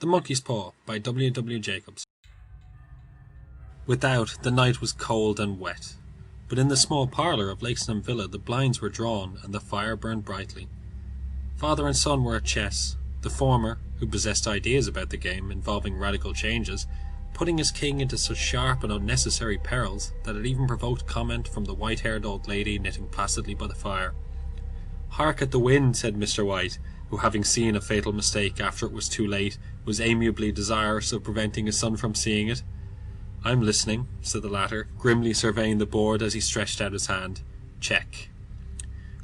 The Monkey's Paw by W. W. Jacobs. Without, the night was cold and wet, but in the small parlour of Lakeston Villa the blinds were drawn and the fire burned brightly. Father and son were at chess, the former, who possessed ideas about the game involving radical changes, putting his king into such sharp and unnecessary perils that it even provoked comment from the white-haired old lady knitting placidly by the fire. "Hark at the wind," said Mr. White, who, having seen a fatal mistake after it was too late, was amiably desirous of preventing his son from seeing it. "I'm listening," said the latter, grimly surveying the board as he stretched out his hand. "Check."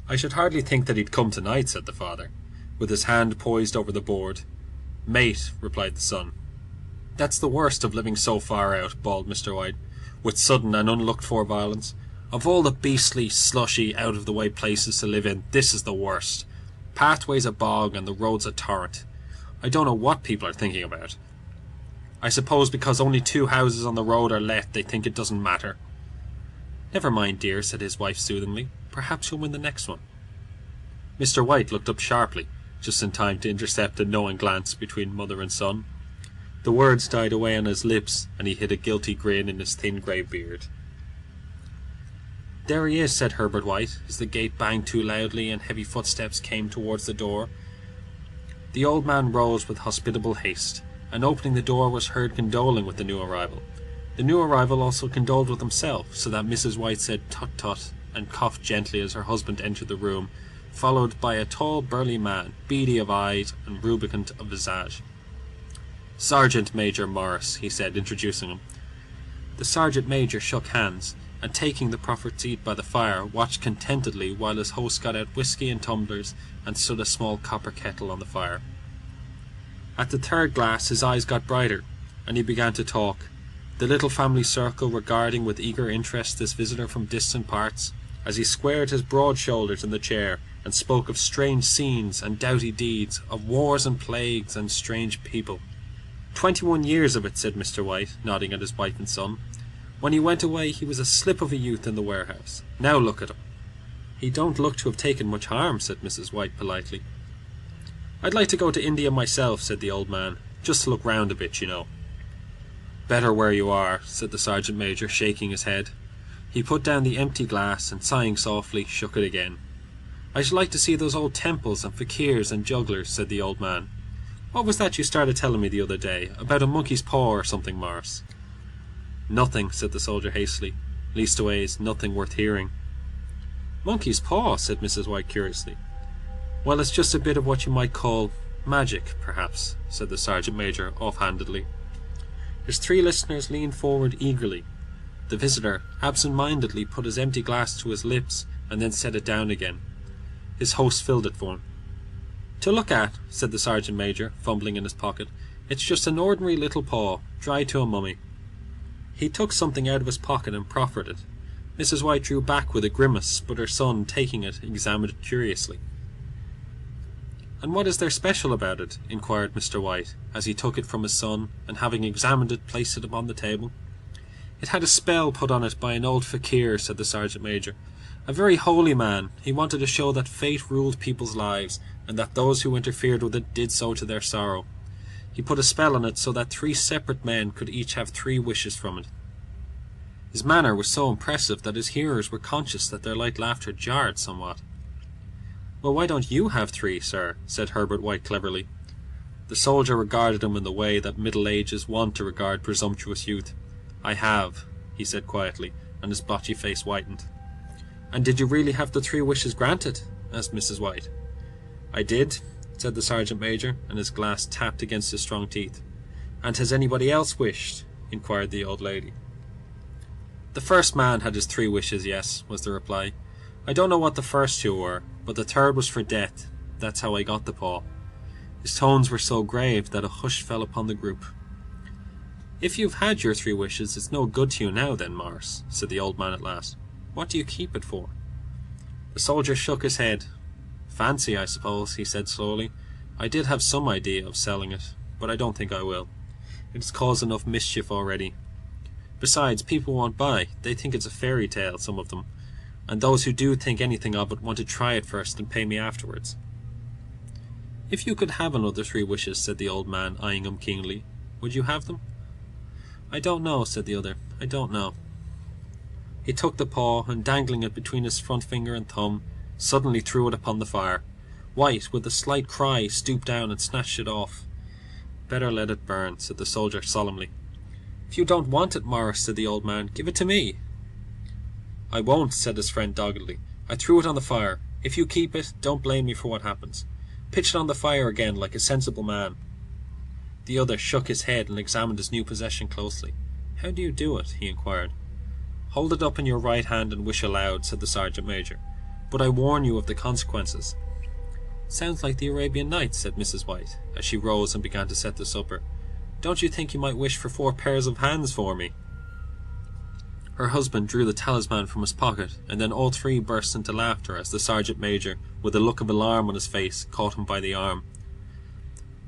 "I should hardly think that he'd come tonight," said the father, with his hand poised over the board. "Mate," replied the son. "That's the worst of living so far out," bawled Mr. White, with sudden and unlooked-for violence. "Of all the beastly, slushy, out-of-the-way places to live in, this is the worst. Pathway's a bog and the road's a torrent. I don't know what people are thinking about. I suppose because only 2 houses on the road are let, they think it doesn't matter." "Never mind, dear," said his wife soothingly. "Perhaps you'll win the next one." Mr. White looked up sharply, just in time to intercept a knowing glance between mother and son. The words died away on his lips, and he hid a guilty grin in his thin grey beard. "There he is," said Herbert White, as the gate banged too loudly and heavy footsteps came towards the door. The old man rose with hospitable haste, and opening the door was heard condoling with the new arrival. The new arrival also condoled with himself, so that Mrs. White said "tut tut" and coughed gently as her husband entered the room, followed by a tall burly man, beady of eyes and rubicund of visage. "Sergeant Major Morris," he said, introducing him. The sergeant major shook hands, and taking the proffered seat by the fire, watched contentedly while his host got out whisky and tumblers and stood a small copper kettle on the fire. At the third glass his eyes got brighter, and he began to talk, the little family circle regarding with eager interest this visitor from distant parts, as he squared his broad shoulders in the chair and spoke of strange scenes and doughty deeds, of wars and plagues and strange people. 21 years of it," said Mr. White, nodding at his wife and son. "When he went away he was a slip of a youth in the warehouse. Now look at him." "He don't look to have taken much harm," said Mrs. White politely. "I'd like to go to India myself," said the old man, "just to look round a bit, you know." "Better where you are," said the sergeant major, shaking his head. He put down the empty glass and, sighing softly, shook it again. "I should like to see those old temples and fakirs and jugglers," said the old man. "What was that you started telling me the other day, about a monkey's paw or something, Morris?" "Nothing," said the soldier hastily. "Leastways, nothing worth hearing." "Monkey's paw?" said Mrs. White curiously. "Well, it's just a bit of what you might call magic, perhaps," said the sergeant major offhandedly. His 3 listeners leaned forward eagerly. The visitor absent-mindedly put his empty glass to his lips and then set it down again. His host filled it for him. "To look at," said the sergeant major, fumbling in his pocket, "it's just an ordinary little paw, dried to a mummy." He took something out of his pocket and proffered it. Mrs. White drew back with a grimace, but her son, taking it, examined it curiously. "And what is there special about it?" inquired Mr. White, as he took it from his son, and having examined it, placed it upon the table. "It had a spell put on it by an old fakir," said the sergeant major. "A very holy man. He wanted to show that fate ruled people's lives, and that those who interfered with it did so to their sorrow. He put a spell on it so that 3 separate men could each have 3 wishes from it." His manner was so impressive that his hearers were conscious that their light laughter jarred somewhat. "Well, why don't you have 3, sir?" said Herbert White cleverly. The soldier regarded him in the way that Middle Ages want to regard presumptuous youth. "I have," he said quietly, and his blotchy face whitened. "And did you really have the 3 wishes granted?" asked Mrs. White. "I did," said the sergeant major, and his glass tapped against his strong teeth. "And has anybody else wished?" inquired the old lady. "The first man had his 3 wishes, yes," was the reply. "I don't know what the first 2 were, but the third was for death. That's how I got the paw." His tones were so grave that a hush fell upon the group. "If you've had your 3 wishes, it's no good to you now then, Morris," said the old man at last. "What do you keep it for?" The soldier shook his head. "Fancy, I suppose," he said slowly. "I did have some idea of selling it, but I don't think I will. It has caused enough mischief already. Besides, people won't buy. They think it's a fairy tale, some of them, and those who do think anything of it want to try it first and pay me afterwards." "If you could have another 3 wishes," said the old man, eyeing him keenly, "would you have them?" "I don't know," said the other. "I don't know." He took the paw, and dangling it between his front finger and thumb, suddenly threw it upon the fire. White, with a slight cry, stooped down and snatched it off. "Better let it burn," said the soldier solemnly. "If you don't want it, Morris," said the old man, "give it to me." "I won't," said his friend doggedly. "I threw it on the fire. If you keep it, don't blame me for what happens. Pitch it on the fire again like a sensible man." The other shook his head and examined his new possession closely. "How do you do it?" he inquired. "Hold it up in your right hand and wish aloud," said the sergeant major. "But I warn you of the consequences." "Sounds like the Arabian Nights," said Mrs. White, as she rose and began to set the supper. "Don't you think you might wish for 4 pairs of hands for me?" Her husband drew the talisman from his pocket, and then all 3 burst into laughter as the sergeant major, with a look of alarm on his face, caught him by the arm.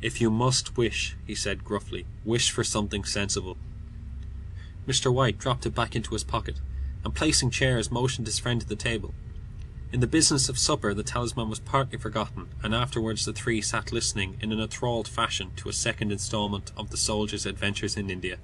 "If you must wish," he said gruffly, "wish for something sensible." Mr. White dropped it back into his pocket, and placing chairs, motioned his friend to the table. In the business of supper the talisman was partly forgotten, and afterwards the 3 sat listening in an enthralled fashion to a second instalment of the soldier's adventures in India.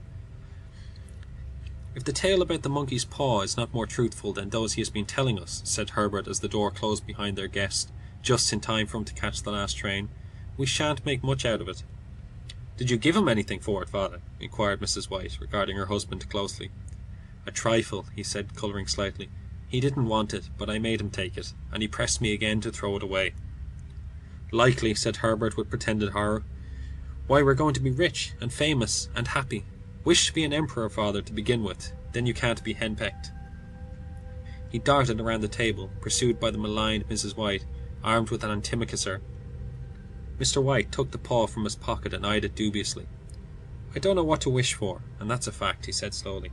"If the tale about the monkey's paw is not more truthful than those he has been telling us," said Herbert as the door closed behind their guest, just in time for him to catch the last train, "we shan't make much out of it." "Did you give him anything for it, father?" inquired Mrs. White, regarding her husband closely. "A trifle," he said, colouring slightly. "He didn't want it, but I made him take it, and he pressed me again to throw it away." "Likely," said Herbert with pretended horror. "Why, we're going to be rich, and famous, and happy. Wish to be an emperor, father, to begin with. Then you can't be henpecked." He darted around the table, pursued by the maligned Mrs. White, armed with an antimacassar. Mr. White took the paw from his pocket and eyed it dubiously. "I don't know what to wish for, and that's a fact," he said slowly.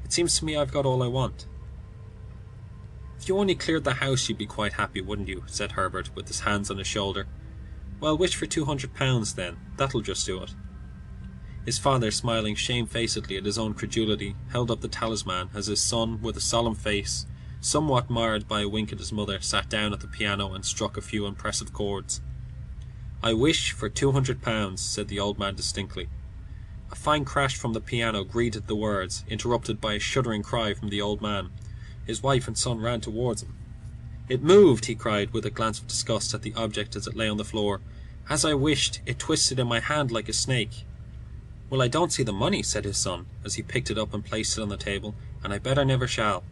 "It seems to me I've got all I want." "If you only cleared the house you'd be quite happy, wouldn't you?" said Herbert, with his hands on his shoulder. "Well, wish for £200 then. That'll just do it." His father, smiling shamefacedly at his own credulity, held up the talisman as his son, with a solemn face, somewhat marred by a wink at his mother, sat down at the piano and struck a few impressive chords. "I wish for £200, said the old man distinctly. A fine crash from the piano greeted the words, interrupted by a shuddering cry from the old man. His wife and son ran towards him. "It moved," he cried, with a glance of disgust at the object as it lay on the floor. "As I wished, it twisted in my hand like a snake." "Well, I don't see the money," said his son, as he picked it up and placed it on the table, "and I bet I never shall."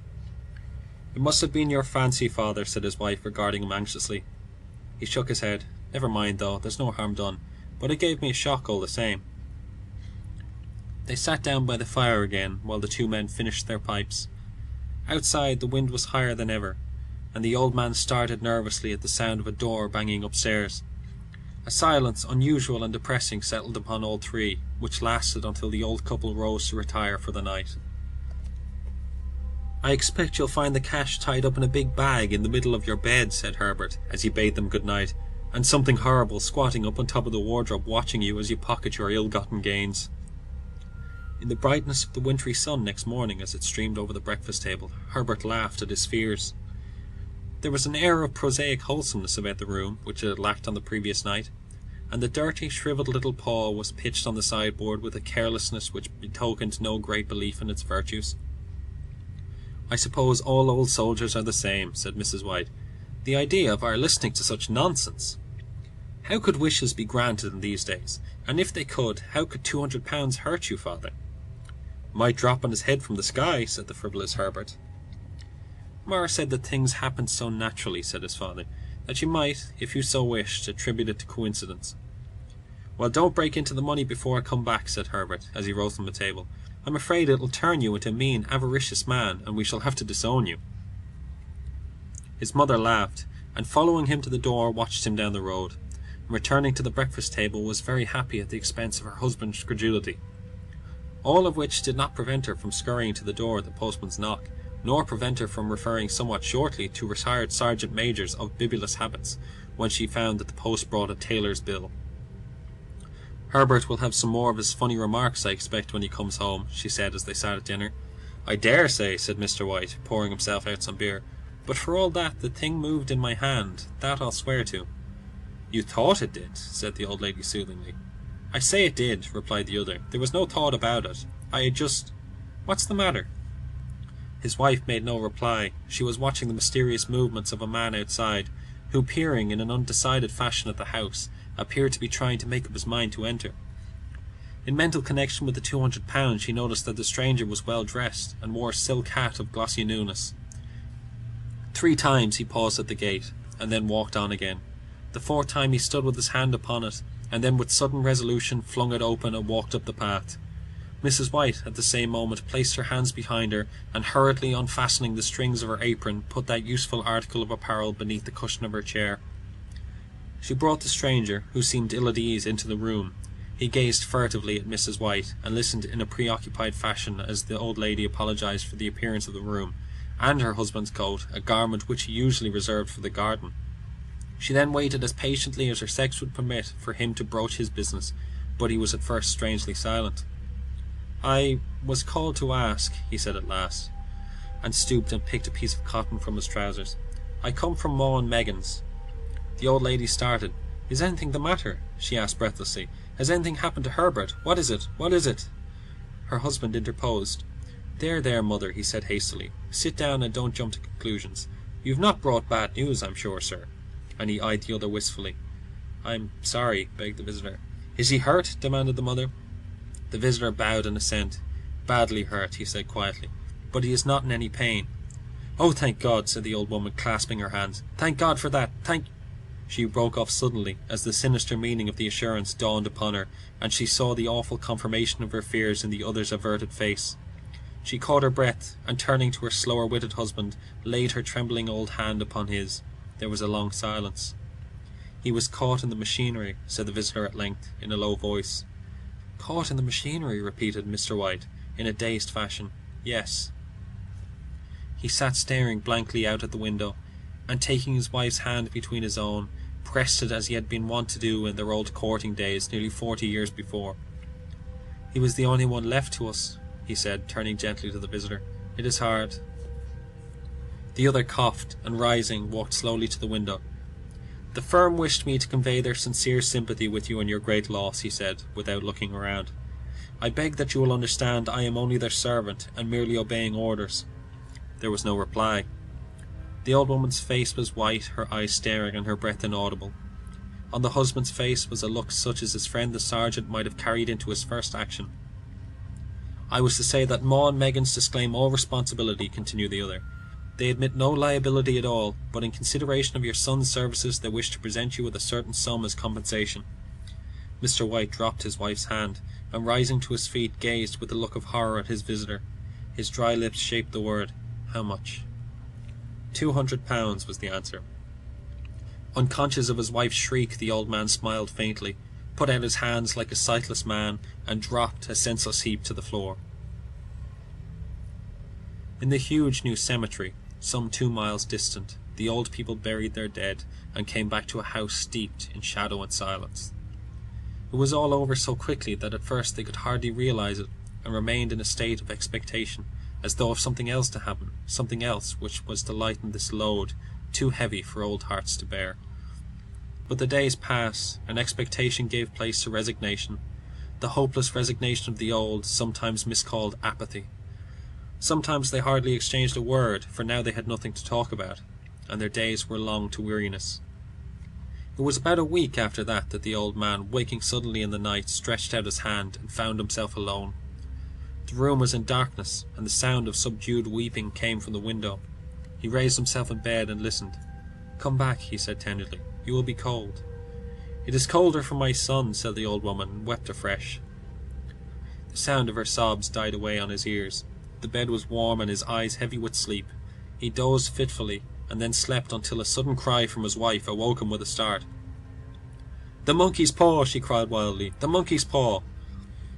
"It must have been your fancy, father," said his wife, regarding him anxiously. He shook his head. "Never mind, though, there's no harm done, but it gave me a shock all the same." They sat down by the fire again, while the 2 men finished their pipes. Outside the wind was higher than ever, and the old man started nervously at the sound of a door banging upstairs. A silence unusual and depressing settled upon all 3, which lasted until the old couple rose to retire for the night. "I expect you'll find the cash tied up in a big bag in the middle of your bed," said Herbert, as he bade them good night, "and something horrible squatting up on top of the wardrobe watching you as you pocket your ill-gotten gains." In the brightness of the wintry sun next morning, as it streamed over the breakfast table, Herbert laughed at his fears. There was an air of prosaic wholesomeness about the room, which it had lacked on the previous night, and the dirty, shriveled little paw was pitched on the sideboard with a carelessness which betokened no great belief in its virtues. "I suppose all old soldiers are the same," said Mrs. White. "The idea of our listening to such nonsense! How could wishes be granted in these days? And if they could, how could £200 hurt you, father?" "Might drop on his head from the sky," said the frivolous Herbert. "Mara said that things happened so naturally," said his father, "that you might, if you so wished, attribute it to coincidence." "Well, don't break into the money before I come back," said Herbert, as he rose from the table. "I'm afraid it'll turn you into a mean, avaricious man, and we shall have to disown you." His mother laughed, and following him to the door watched him down the road, and returning to the breakfast table was very happy at the expense of her husband's credulity. All of which did not prevent her from scurrying to the door at the postman's knock, nor prevent her from referring somewhat shortly to retired sergeant majors of bibulous habits, when she found that the post brought a tailor's bill. "Herbert will have some more of his funny remarks, I expect, when he comes home," she said as they sat at dinner. "I dare say," said Mr. White, pouring himself out some beer, "but for all that the thing moved in my hand, that I'll swear to." You thought it did, said the old lady soothingly. I say it did, replied the other. There was no thought about it. I had just... What's the matter? His wife made no reply. She was watching the mysterious movements of a man outside, who, peering in an undecided fashion at the house, appeared to be trying to make up his mind to enter. In mental connection with the £200, she noticed that the stranger was well dressed, and wore a silk hat of glossy newness. 3 times he paused at the gate, and then walked on again. The 4th time he stood with his hand upon it, and then with sudden resolution flung it open and walked up the path. Mrs. White, at the same moment, placed her hands behind her, and hurriedly unfastening the strings of her apron, put that useful article of apparel beneath the cushion of her chair. She brought the stranger, who seemed ill at ease, into the room. He gazed furtively at Mrs. White, and listened in a preoccupied fashion as the old lady apologized for the appearance of the room, and her husband's coat, a garment which he usually reserved for the garden. She then waited as patiently as her sex would permit for him to broach his business, but he was at first strangely silent. I was called to ask, he said at last, and stooped and picked a piece of cotton from his trousers. I come from Ma and Megan's. The old lady started. Is anything the matter? She asked breathlessly. Has anything happened to Herbert? What is it? What is it? Her husband interposed. There, mother, he said hastily. Sit down and don't jump to conclusions. You've not brought bad news, I'm sure, sir. And he eyed the other wistfully. I'm sorry, begged the visitor. Is he hurt? Demanded the mother. The visitor bowed in assent. Badly hurt, he said quietly, but he is not in any pain. Oh, thank God, said the old woman, clasping her hands. Thank God for that. She broke off suddenly as the sinister meaning of the assurance dawned upon her, and she saw the awful confirmation of her fears in the other's averted face. She caught her breath, and turning to her slower-witted husband, laid her trembling old hand upon his. There was a long silence. He was caught in the machinery, said the visitor at length, in a low voice. Caught in the machinery, repeated Mr. White, in a dazed fashion. Yes. He sat staring blankly out at the window, and taking his wife's hand between his own, pressed it as he had been wont to do in their old courting days nearly 40 years before. He was the only one left to us, he said, turning gently to the visitor. It is hard. The other coughed, and rising, walked slowly to the window. The firm wished me to convey their sincere sympathy with you in your great loss, he said, without looking around. I beg that you will understand I am only their servant, and merely obeying orders. There was no reply. The old woman's face was white, her eyes staring, and her breath inaudible. On the husband's face was a look such as his friend the sergeant might have carried into his first action. I was to say that Ma and Meggins disclaim all responsibility, continued the other. They admit no liability at all, but in consideration of your son's services they wish to present you with a certain sum as compensation. Mr. White dropped his wife's hand, and rising to his feet gazed with a look of horror at his visitor. His dry lips shaped the word, How much? £200 was the answer. Unconscious of his wife's shriek, the old man smiled faintly, put out his hands like a sightless man, and dropped, a senseless heap, to the floor. In the huge new cemetery, some 2 miles distant, the old people buried their dead, and came back to a house steeped in shadow and silence. It was all over so quickly that at first they could hardly realize it, and remained in a state of expectation, as though of something else to happen, something else which was to lighten this load, too heavy for old hearts to bear. But the days passed, and expectation gave place to resignation, the hopeless resignation of the old, sometimes miscalled apathy. Sometimes they hardly exchanged a word, for now they had nothing to talk about, and their days were long to weariness. It was about a week after that the old man, waking suddenly in the night, stretched out his hand and found himself alone. The room was in darkness, and the sound of subdued weeping came from the window. He raised himself in bed and listened. Come back, he said tenderly. You will be cold. It is colder for my son, said the old woman, and wept afresh. The sound of her sobs died away on his ears. The bed was warm and his eyes heavy with sleep. He dozed fitfully, and then slept until a sudden cry from his wife awoke him with a start. The monkey's paw, she cried wildly. The monkey's paw.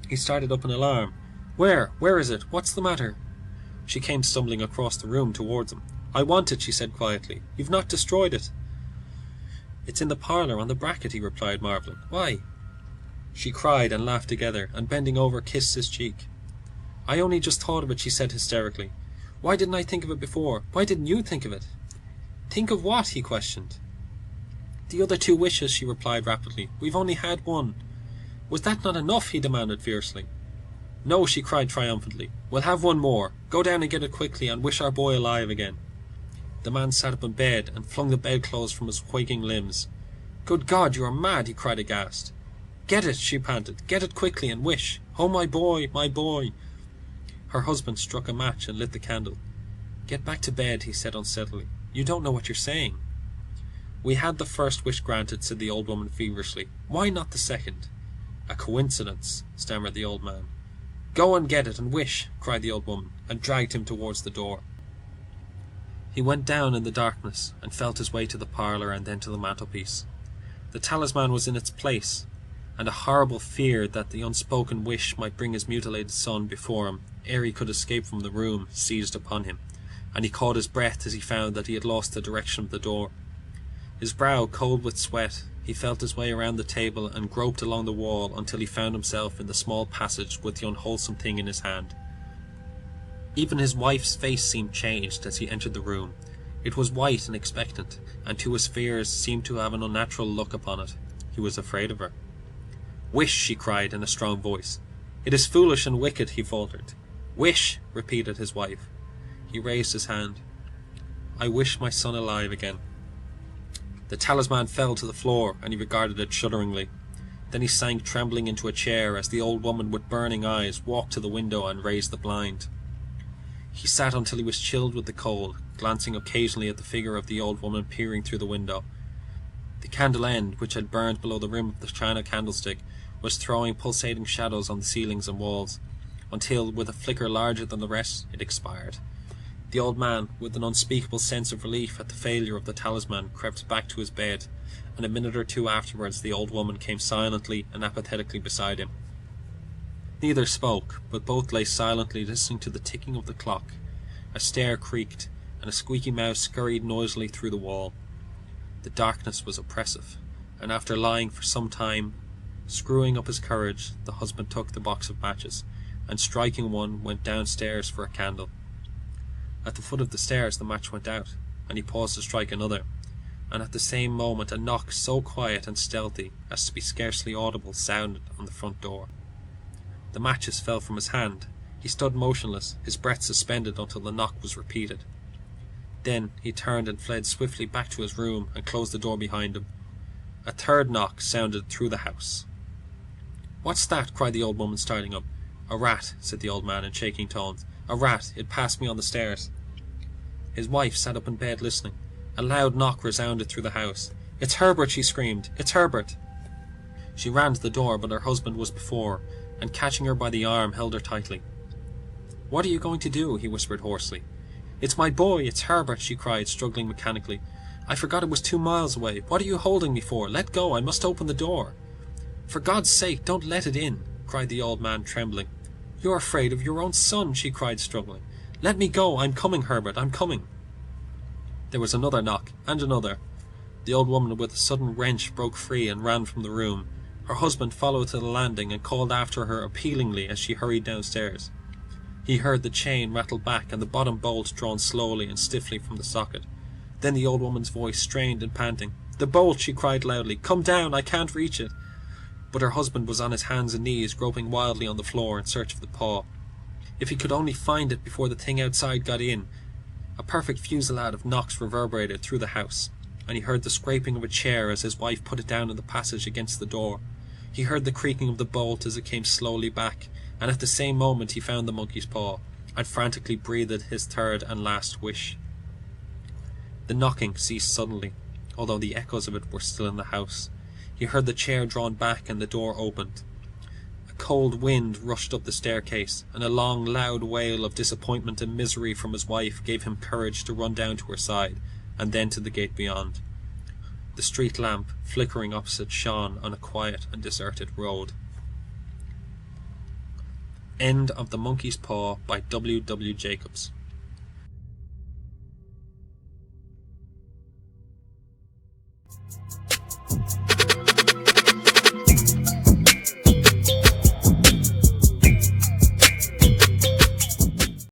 He started up in alarm. Where? Where is it? What's the matter? She came stumbling across the room towards him. I want it, she said quietly. You've not destroyed it. It's in the parlour on the bracket, he replied, marvelling. Why? She cried and laughed together, and bending over kissed his cheek. I only just thought of it, she said hysterically. Why didn't I think of it before? Why didn't you think of it? Think of what? He questioned. "The other 2 wishes," she replied rapidly. "We've only had one." "Was that not enough?" he demanded fiercely. "No," she cried triumphantly. "We'll have one more. Go down and get it quickly, and wish our boy alive again." The man sat up in bed and flung the bedclothes from his quaking limbs. "Good God, you are mad!" he cried aghast. "Get it," she panted. "Get it quickly and wish. Oh, my boy, my boy!" Her husband struck a match and lit the candle. "Get back to bed," he said unsteadily. "You don't know what you're saying." "We had the first wish granted," said the old woman feverishly. "Why not the second?" "A coincidence," stammered the old man. "Go and get it and wish," cried the old woman, and dragged him towards the door. He went down in the darkness and felt his way to the parlour and then to the mantelpiece. The talisman was in its place, and a horrible fear that the unspoken wish might bring his mutilated son before him ere he could escape from the room seized upon him, and he caught his breath as he found that he had lost the direction of the door. His brow cold with sweat, he felt his way around the table and groped along the wall until he found himself in the small passage with the unwholesome thing in his hand. Even his wife's face seemed changed as he entered the room. It was white and expectant, and to his fears seemed to have an unnatural look upon it. He was afraid of her. "Wish," she cried in a strong voice. "It is foolish and wicked," he faltered. "Wish," repeated his wife. He raised his hand. "I wish my son alive again." The talisman fell to the floor, and he regarded it shudderingly. Then he sank trembling into a chair as the old woman with burning eyes walked to the window and raised the blind. He sat until he was chilled with the cold, glancing occasionally at the figure of the old woman peering through the window. The candle end, which had burned below the rim of the china candlestick, was throwing pulsating shadows on the ceilings and walls, until, with a flicker larger than the rest, it expired. The old man, with an unspeakable sense of relief at the failure of the talisman, crept back to his bed, and a minute or two afterwards the old woman came silently and apathetically beside him. Neither spoke, but both lay silently listening to the ticking of the clock. A stair creaked, and a squeaky mouse scurried noisily through the wall. The darkness was oppressive, and after lying for some time, screwing up his courage, the husband took the box of matches, and striking one, went downstairs for a candle. At the foot of the stairs the match went out, and he paused to strike another, and at the same moment a knock so quiet and stealthy as to be scarcely audible sounded on the front door. The matches fell from his hand. He stood motionless, his breath suspended until the knock was repeated. Then he turned and fled swiftly back to his room and closed the door behind him. A third knock sounded through the house. "What's that?" cried the old woman, starting up. "A rat," said the old man in shaking tones. "A rat. It passed me on the stairs." His wife sat up in bed listening. A loud knock resounded through the house. "It's Herbert!" she screamed. "It's Herbert!" She ran to the door, but her husband was before her, and catching her by the arm held her tightly. "What are you going to do?" he whispered hoarsely. "It's my boy! It's Herbert!" she cried, struggling mechanically. "I forgot it was 2 miles away. What are you holding me for? Let go! I must open the door." "For God's sake, don't let it in!" cried the old man, trembling. "You're afraid of your own son!" she cried, struggling. "Let me go! I'm coming, Herbert! I'm coming!" There was another knock, and another. The old woman with a sudden wrench broke free and ran from the room. Her husband followed to the landing and called after her appealingly as she hurried downstairs. He heard the chain rattle back and the bottom bolt drawn slowly and stiffly from the socket. Then the old woman's voice, strained and panting. "The bolt!" she cried loudly. "Come down! I can't reach it!" But her husband was on his hands and knees, groping wildly on the floor in search of the paw. If he could only find it before the thing outside got in! A perfect fusillade of knocks reverberated through the house, and he heard the scraping of a chair as his wife put it down in the passage against the door. He heard the creaking of the bolt as it came slowly back, and at the same moment he found the monkey's paw, and frantically breathed his third and last wish. The knocking ceased suddenly, although the echoes of it were still in the house. He heard the chair drawn back and the door opened. A cold wind rushed up the staircase, and a long, loud wail of disappointment and misery from his wife gave him courage to run down to her side, and then to the gate beyond. The street lamp, flickering opposite, shone on a quiet and deserted road. End of The Monkey's Paw by W. W. Jacobs.